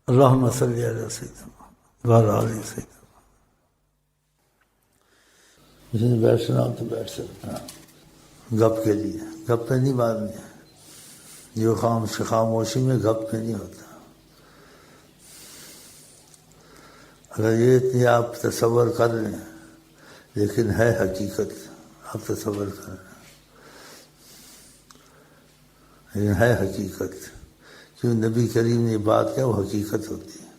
اللہم صلی علی سیدنا وعلی آل سیدنا. کسی نے بیٹھنا ہو تو بیٹھ سکتا ہے گپ کے لیے. گپ پہ نہیں مارنی ہے. جو خاموشی میں گپ پہ نہیں ہوتا. اگر یہ اتنی آپ تصور کر لیں لیکن ہے حقیقت. آپ تصور کر لیں لیکن ہے حقیقت. کیوں نبی کریم نے بات کیا وہ حقیقت ہوتی ہے.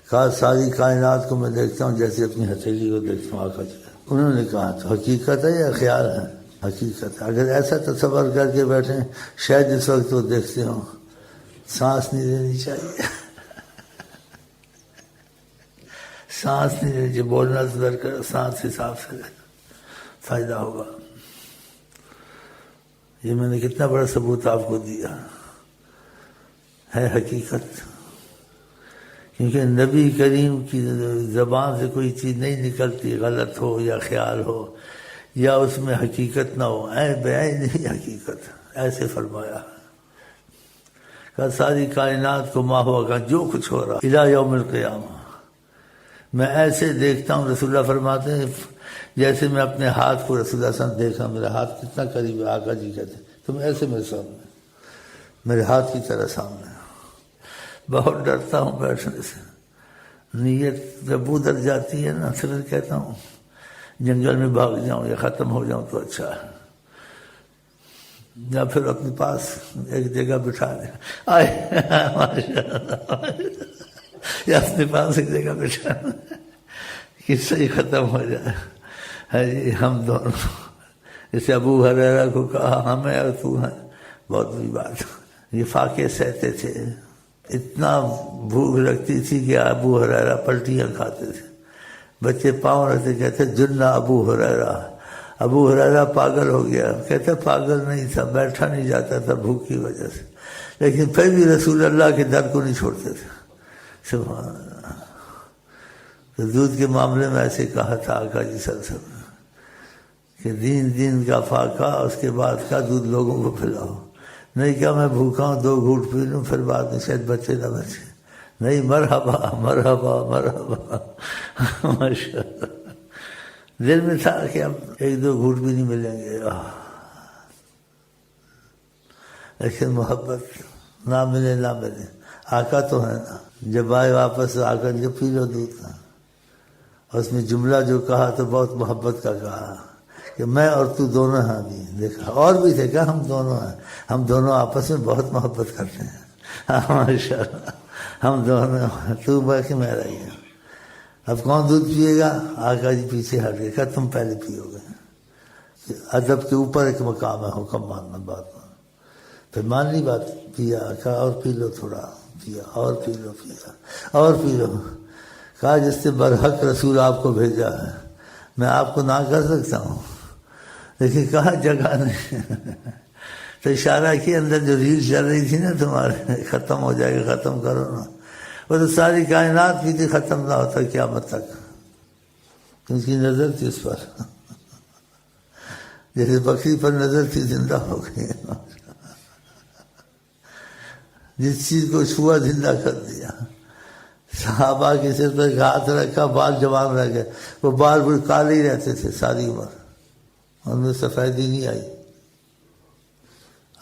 کہا ساری کائنات کو میں دیکھتا ہوں جیسے اپنی ہتھیلی کو دیکھتا ہوں آقا جی. انہوں نے کہا تو حقیقت ہے یا خیال ہے؟ حقیقت ہے. اگر ایسا تصور کر کے بیٹھیں شاید اس وقت وہ دیکھتے ہوں سانس نہیں لینی چاہیے. سانس نہیں لینی چاہیے. بولنا ذر کرو سانس حساب سے لینا فائدہ ہوگا. یہ میں نے کتنا بڑا ثبوت آپ کو دیا. ہے حقیقت. کیونکہ نبی کریم کی زبان سے کوئی چیز نہیں نکلتی غلط ہو یا خیال ہو یا اس میں حقیقت نہ ہو. بیان نہیں حقیقت ایسے فرمایا. کہ ساری کائنات کو ما ہوا کہ جو کچھ ہو رہا الی یوم القیامہ میں ایسے دیکھتا ہوں. رسول اللہ فرماتے ہیں جیسے میں اپنے ہاتھ کو رسول اللہ صلی اللہ علیہ وسلم دیکھا. میرا ہاتھ کتنا قریب ہے. آقا جی کہتے تم ایسے میرے سامنے میرے ہاتھ کی طرح سامنے. بہت ڈرتا ہوں بیٹھنے سے. نیت جب ادھر جاتی ہے نا پھر کہتا ہوں جنگل میں بھاگ جاؤں یا ختم ہو جاؤں تو اچھا ہے. یا پھر اپنے پاس ایک جگہ بٹھا دیں یا اپنے پاس ایک جگہ بٹھا دیں قصہ ہی ختم ہو جائے. ہے جی ہم دونوں جیسے ابو ہریرہ کو کہا ہمیں اور تو ہیں. بہت بڑی بات. یہ فاقے سہتے تھے. اتنا بھوک لگتی تھی کہ ابو ہریرہ پلٹیاں کھاتے تھے. بچے پاؤں رہتے کہتے جنا ابو ہریرہ. ابو ہریرہ پاگل ہو گیا. کہتے پاگل نہیں تھا بیٹھا نہیں جاتا تھا بھوک کی وجہ سے لیکن پھر بھی رسول اللہ کے در کو نہیں چھوڑتے تھے. سبحان اللہ. تو دودھ کے معاملے میں ایسے کہا تھا آقا جی صلی اللہ علیہ وسلم کہ دین کا فاقہ اس کے بعد کا دودھ لوگوں کو پلاؤ. نہیں کیا میں بھوکا ہوں 2 گھونٹ پی لوں پھر بعد میں شاید بچے نہ بچے. نہیں مرحبا مرحبا مرحبا ماشاء اللہ. دل میں تھا کہ اب 1-2 گھونٹ بھی نہیں ملیں گے. لیکن محبت نہ ملے نہ ملے آقا تو ہے نا. جب آئے واپس آ کر جو پی لو دودھ کا. اس میں جملہ جو کہا تو بہت محبت کا کہا کہ میں اور تو دونوں ہیں. بھی دیکھا اور بھی تھے کہا ہم دونوں ہیں. ہم دونوں آپس میں بہت محبت کرتے ہیں. ماشاء اللہ ہم دونوں تو باقی میں رہی ہیں. اب کون دودھ پیے گا؟ آقا جی پیچھے ہٹ گئے. کہا تم پہلے پیو گے. ادب کے اوپر ایک مقام ہے حکم ماننا بات ماننا. پھر مان لی بات. پیا کہا اور پی لو تھوڑا. پیا اور پی لو. پیا اور پی لو. کہا جس سے برحق رسول آپ کو بھیجا ہے میں آپ کو نہ کر سکتا ہوں لیکن کہا جگہ نہیں. تو اشارہ کے اندر جو ریل چل رہی تھی نا تمہارے ختم ہو جائے گا ختم کرو نا. وہ تو ساری کائنات بھی تھی ختم نہ ہوتا قیامت تک. ان کی نظر تھی اس پر جیسے بکری پر نظر تھی زندہ ہو گئی. جس چیز کو چھوا زندہ کر دیا. صحابہ کے سر پر ہاتھ رکھا بال جوان رہ گئے. وہ بال بڑے کالے ہی رہتے تھے ساری عمر. ان میں سفیدی نہیں آئی.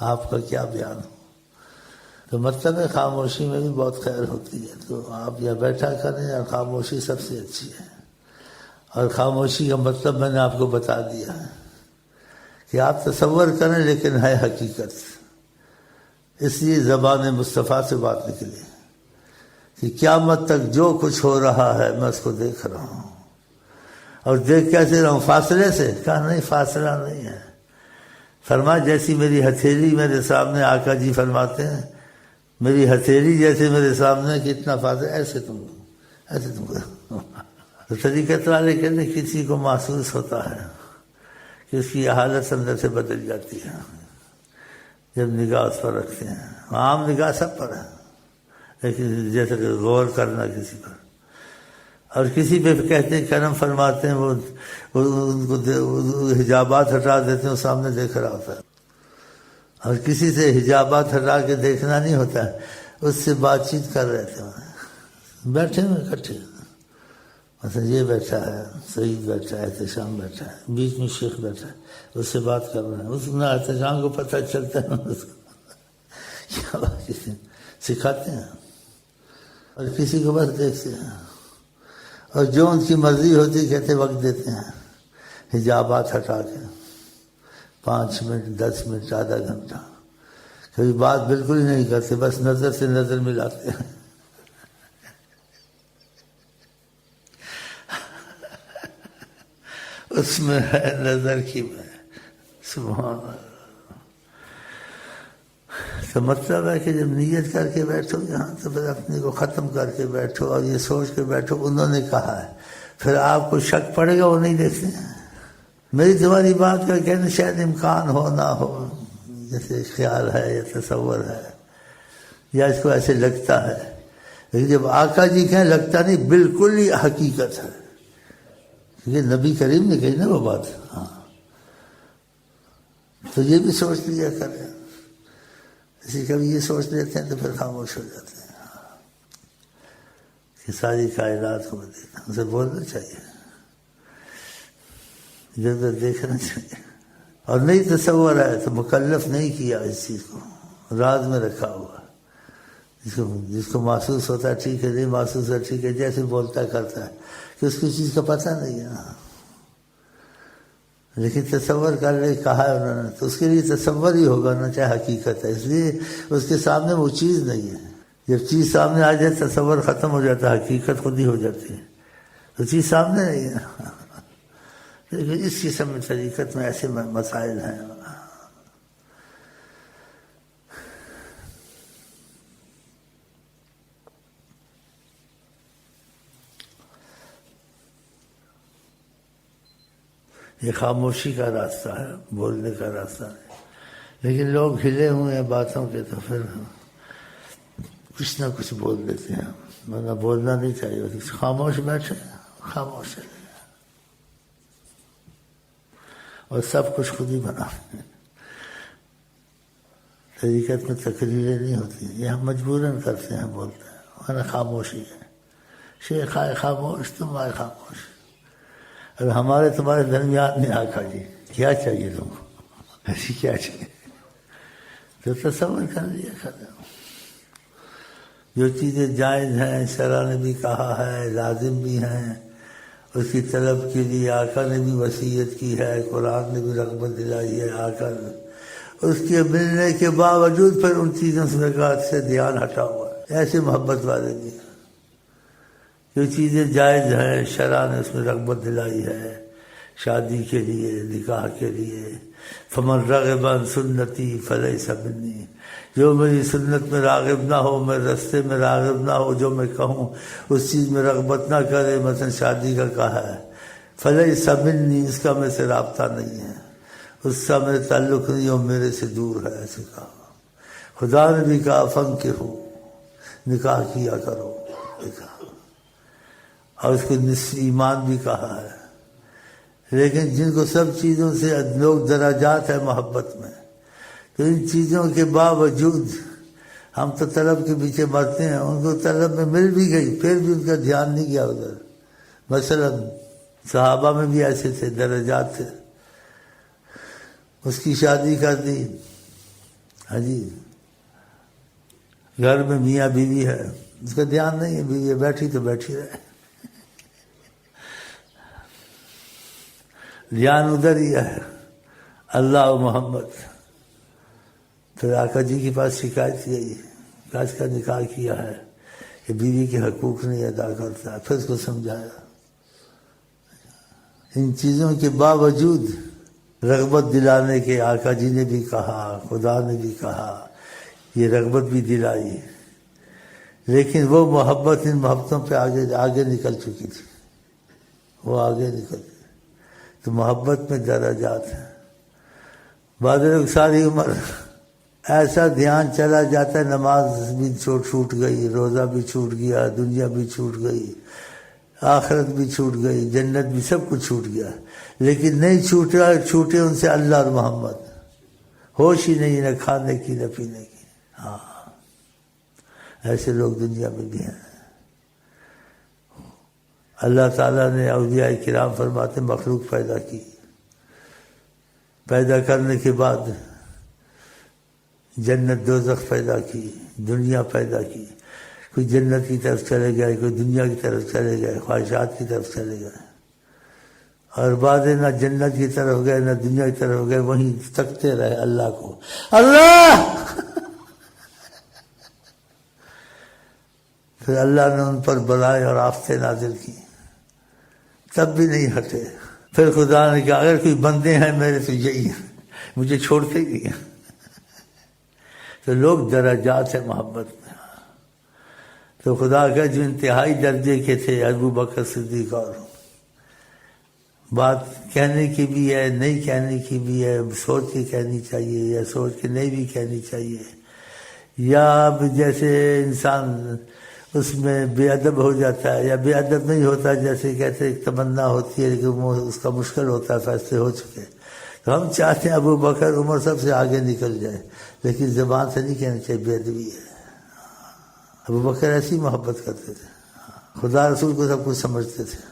آپ کا کیا بیان ہو. تو مطلب ہے خاموشی میں بھی بہت خیر ہوتی ہے. تو آپ یا بیٹھا کریں اور خاموشی سب سے اچھی ہے. اور خاموشی کا مطلب میں نے آپ کو بتا دیا ہے کہ آپ تصور کریں لیکن ہے حقیقت. اس لیے زبان مصطفیٰ سے بات نکلی کہ قیامت تک جو کچھ ہو رہا ہے میں اس کو دیکھ رہا ہوں. اور دیکھ کیسے رہا ہوں؟ فاصلے سے. کہا نہیں فاصلہ نہیں ہے. فرمایا جیسی میری ہتھیلی میرے سامنے. آقا جی فرماتے ہیں میری ہتھیلی جیسے میرے سامنے کتنا فاصلہ. ایسے تم تو طریقت والے کہتے ہیں کسی کو محسوس ہوتا ہے کہ اس کی حالت اندر سے بدل جاتی ہے جب نگاہ اس پر رکھتے ہیں. عام نگاہ سب پر ہے لیکن جیسے کہ غور کرنا کسی پر. اور کسی پہ کہتے ہیں کرم فرماتے ہیں وہ ان کو حجابات ہٹا دیتے ہیں وہ سامنے دیکھ رہا ہوتا ہے. اور کسی سے حجابات ہٹا کے دیکھنا نہیں ہوتا ہے اس سے بات چیت کر رہے تھے. بیٹھے ہوئے اکٹھے، مثلا یہ بیٹھا ہے، سعید بیٹھا ہے، احتشام بیٹھا ہے، بیچ میں شیخ بیٹھا ہے، اس سے بات کر رہے ہیں، اس کو احتشام کو پتہ چلتا ہے اس کو کیا بات کسی سکھاتے ہیں، اور کسی کو بس دیکھتے ہیں، اور جو ان کی مرضی ہوتی کہتے وقت دیتے ہیں، حجابات ہٹا کے 5 منٹ 10 منٹ آدھا گھنٹہ، کبھی بات بالکل ہی نہیں کرتے، بس نظر سے نظر ملاتے ہیں، اس میں ہے نظر کی میں سبحان اللہ۔ تو مطلب ہے کہ جب نیت کر کے بیٹھو یہاں تو پھر اپنے کو ختم کر کے بیٹھو، اور یہ سوچ کے بیٹھو انہوں نے کہا ہے، پھر آپ کو شک پڑے گا وہ نہیں دیکھتے ہیں، میری تمہاری بات کا کہنا شاید امکان ہو نہ ہو، جیسے خیال ہے یا تصور ہے یا اس کو ایسے لگتا ہے، لیکن جب آقا جی کہیں لگتا نہیں، بالکل ہی حقیقت ہے، کیونکہ نبی کریم نے کہی نا وہ بات، ہاں تو یہ بھی سوچ لیا کریں، اسی کبھی یہ سوچ لیتے ہیں تو پھر خاموش ہو جاتے ہیں کہ ساری کائنات کو میں دیکھتا ہوں، اسے بولنا چاہیے، ادھر ادھر دیکھنا چاہیے، اور نہیں تصور ہے تو مکلف نہیں کیا اس چیز کو، راز میں رکھا ہوا، جس کو محسوس ہوتا ہے ٹھیک ہے، نہیں محسوس ہے ٹھیک ہے، جیسے بولتا کرتا ہے کہ اس کی چیز کا پتہ نہیں ہے، لیکن تصور کر لے کہا ہے انہوں نے تو اس کے لیے تصور ہی ہوگا نا، چاہے حقیقت ہے، اس لیے اس کے سامنے وہ چیز نہیں ہے، جب چیز سامنے آ جائے تصور ختم ہو جاتا ہے، حقیقت خود ہی ہو جاتی ہے، تو چیز سامنے نہیں ہے، لیکن اس قسم میں طریقت میں ایسے مسائل ہیں۔ یہ خاموشی کا راستہ ہے، بولنے کا راستہ نہیں، لیکن لوگ ہلے ہوئے ہیں باتوں کے تو پھر کچھ نہ کچھ بول دیتے ہیں، ورنہ بولنا نہیں چاہیے، خاموش بیٹھے خاموش ہے، اور سب کچھ خود ہی بنا، طریقت میں تقریریں نہیں ہوتی، یہ ہم مجبوراً کرتے ہیں، بولتے ہیں، ورنہ خاموشی ہے، شیخ آئے خاموش، تم آئے خاموش، اب ہمارے تمہارے درمیان میں آقا جی کیا چاہیے تم کو، ایسی کیا چاہیے، تو تصور کر لیا کرو، جو چیزیں جائز ہیں شرع نے بھی کہا ہے، لازم بھی ہیں، اس کی طلب کے لیے آقا نے بھی وصیت کی ہے، قرآن نے بھی رغبت دلائی ہے، آقا نے اس کے ملنے کے باوجود پھر ان چیزوں سے دھیان ہٹا ہوا ہے، ایسے محبت والے بھی ہیں، جو چیزیں جائز ہیں شرع نے اس میں رغبت دلائی ہے، شادی کے لیے، نکاح کے لیے، فمن رغب عن سنتی فلیس منی، جو میری سنت میں راغب نہ ہو، میرے رستے میں راغب نہ ہو، جو میں کہوں اس چیز میں رغبت نہ کرے، مثلا شادی کا کہا ہے، فلیس منی، اس کا میرے سے رابطہ نہیں ہے، اس کا میرے تعلق نہیں ہو، میرے سے دور ہے، ایسے کہا، خدا نے بھی کہا فانکحوا، نکاح کیا کرو، کہا، اور اس کو نصف ایمان بھی کہا ہے، لیکن جن کو سب چیزوں سے لوگ درجات ہے محبت میں، تو ان چیزوں کے باوجود ہم تو طلب کے پیچھے مرتے ہیں، ان کو طلب میں مل بھی گئی پھر بھی ان کا دھیان نہیں گیا ادھر، مثلا صحابہ میں بھی ایسے تھے، درجات تھے، اس کی شادی کر دی، ہاں جی، گھر میں میاں بیوی ہے، اس کا دھیان نہیں ہے، بیوی بیٹھی تو بیٹھی رہے، دھیان ادھر ہی ہے، اللہ و محمد، پھر آقا جی کے پاس شکایت گئی کہ اس کا نکاح کیا ہے، کہ بیوی کے حقوق نہیں ادا کرتا، پھر اس کو سمجھایا، ان چیزوں کے باوجود رغبت دلانے کے آقا جی نے بھی کہا، خدا نے بھی کہا، یہ رغبت بھی دلائی، لیکن وہ محبت ان محبتوں پہ آگے نکل چکی تھی، وہ آگے نکل گئی، تو محبت میں درجات ہیں، بعض لوگ ساری عمر ایسا دھیان چلا جاتا ہے، نماز بھی چھوٹ گئی، روزہ بھی چھوٹ گیا، دنیا بھی چھوٹ گئی، آخرت بھی چھوٹ گئی، جنت بھی، سب کچھ چھوٹ گیا، لیکن نہیں چھوٹے ان سے اللہ اور محمد، ہوش ہی نہیں، نہ کھانے کی نہ پینے کی، ہاں ایسے لوگ دنیا میں بھی ہیں، اللہ تعالیٰ نے اولیاء کرام فرماتے مخلوق پیدا کی، پیدا کرنے کے بعد جنت دوزخ پیدا کی، دنیا پیدا کی، کوئی جنت کی طرف چلے گئے، کوئی دنیا کی طرف چلے گئے، خواہشات کی طرف چلے گئے، اور بعد نہ جنت کی طرف گئے نہ دنیا کی طرف گئے، وہیں تکتے رہے اللہ کو، اللہ پھر اللہ نے ان پر بلائے اور آفتیں نازل کی، تب بھی نہیں ہٹے۔ پھر خدا نے کہا اگر کوئی بندے ہیں میرے تو یہی ہیں، مجھے چھوڑتے ہی نہیں ہیں۔ تو لوگ درجات ہیں محبت میں، تو خدا کا جو انتہائی درجے کے تھے ابو بکر صدیق، اور بات کہنے کی بھی ہے، نہیں کہنے کی بھی ہے، سوچ کے کہنی چاہیے یا سوچ کے نہیں بھی کہنی چاہیے، یا اب جیسے انسان اس میں بے ادب ہو جاتا ہے یا بے ادب نہیں ہوتا، جیسے کہتے ایک تمنا ہوتی ہے لیکن اس کا مشکل ہوتا ہے، فیصلے ہو چکے، تو ہم چاہتے ہیں ابو بکر عمر سب سے آگے نکل جائے، لیکن زبان سے نہیں کہنا چاہیے، بے ادبی ہے۔ ابو بکر ایسی محبت کرتے تھے، خدا رسول کو سب کچھ سمجھتے تھے،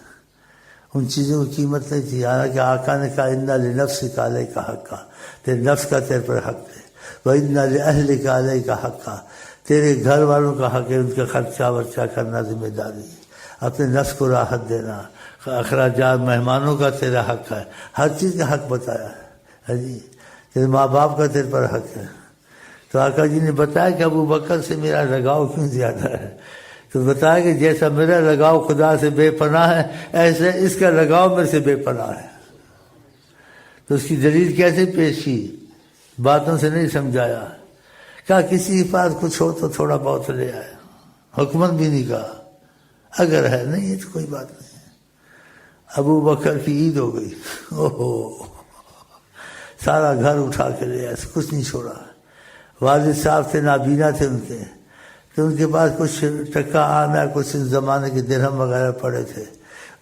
ان چیزوں کی قیمت نہیں تھی، حالانکہ آقا نے کہا اِنَّ لِنَفْسِكَ عَلَيْكَ حَقًّا، تیرے نفس کا تیرے پر حق ہے، وَإِنَّ لِأَهْلِكَ عَلَيْكَ حَقًّا، تیرے گھر والوں کا حق ہے، ان کا خرچہ ورچہ کرنا ذمہ داری، اپنے نفس کو راحت دینا، اخراجات مہمانوں کا تیرا حق ہے، ہر چیز کا حق بتایا ہے جی، تیرے ماں باپ کا تیرے پر حق ہے۔ تو آقا جی نے بتایا کہ ابو بکر سے میرا لگاؤ کیوں زیادہ ہے، تو بتایا کہ جیسا میرا لگاؤ خدا سے بے پناہ ہے، ایسے اس کا لگاؤ میرے سے بے پناہ ہے۔ تو اس کی دلیل کیسے پیش کی، باتوں سے نہیں سمجھایا، کہا کسی کے پاس کچھ ہو تو تھوڑا بہت لے آئے، حکمت بھی نہیں کہا، اگر ہے نہیں ہے تو کوئی بات نہیں۔ ابو بکر کی عید ہو گئی، اوہو سارا گھر اٹھا کے لے آئے، کچھ نہیں چھوڑا۔ والد صاحب تھے، نابینا تھے ان کے، تو ان کے پاس کچھ ٹکا آنا، کچھ زمانے کے درہم وغیرہ پڑے تھے،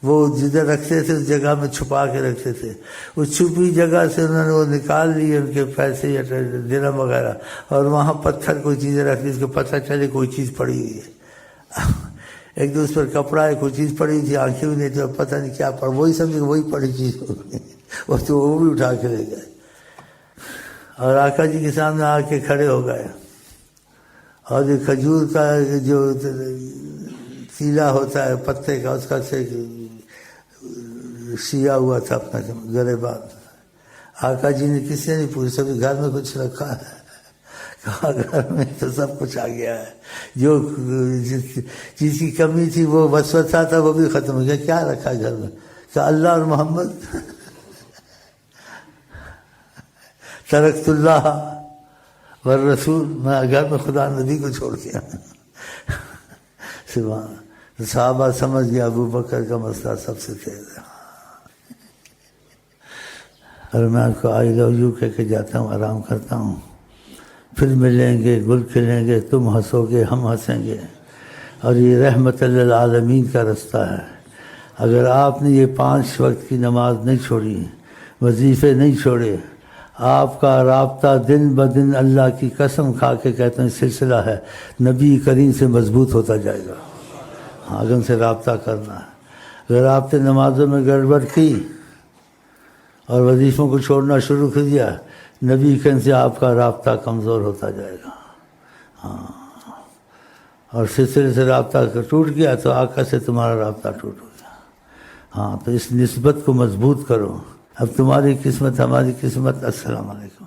وہ جدھر رکھتے تھے اس جگہ میں چھپا کے رکھتے تھے، اس چھپی جگہ سے انہوں نے وہ نکال لیے ان کے پیسے یا درہم وغیرہ، اور وہاں پتھر کوئی چیزیں رکھ لی، اس کو پتہ چلے کوئی چیز پڑی ہوئی ہے، ایک دو اس پر کپڑا ہے، کوئی چیز پڑی ہوئی تھی، آنکھیں بھی نہیں تھی، پتہ نہیں کیا پڑ، وہی سمجھے وہی پڑی چیز ہوگی، وہ تو وہ بھی اٹھا کے لے گئے، اور آقا جی کے سامنے آ کے کھڑے ہو گئے، اور یہ کھجور کا جو تیلا ہوتا ہے پتے کا، اس کا سے سیا ہوا تھا اپنا گریبان، آقا جی نے کسی نے نہیں پوچھا، سبھی گھر میں کچھ رکھا ہے، کہا گھر میں تو سب کچھ آ گیا ہے، جو چیز کی کمی تھی وہ وسوسہ تھا وہ بھی ختم ہو گیا، کیا رکھا گھر میں، کہا اللہ اور محمد، ترکت اللہ والرسول، میں گھر میں خدا نبی کو چھوڑ کے سبحان، صحابہ سمجھ گیا ابو بکر کا مسئلہ سب سے تیز ہے، اور میں آپ کو آئی لو یو کہہ کے جاتا ہوں، آرام کرتا ہوں، پھر ملیں گے، گل کھلیں گے، تم ہنسو گے ہم ہنسیں گے، اور یہ رحمت للعالمین کا رستہ ہے۔ اگر آپ نے یہ 5 وقت کی نماز نہیں چھوڑی، وظیفے نہیں چھوڑے، آپ کا رابطہ دن بدن اللہ کی قسم کھا کے کہتے ہیں سلسلہ ہے نبی کریم سے مضبوط ہوتا جائے گا۔ ہاں اگر ان سے رابطہ کرنا ہے، اگر آپ نے نمازوں میں گڑبڑ کی اور وظیفوں کو چھوڑنا شروع کر دیا، نبی کریم سے آپ کا رابطہ کمزور ہوتا جائے گا۔ ہاں، اور سلسلے سے رابطہ ٹوٹ گیا تو آقا سے تمہارا رابطہ ٹوٹ گیا۔ ہاں، تو اس نسبت کو مضبوط کرو، اب تمہاری قسمت ہماری قسمت۔ السلام علیکم۔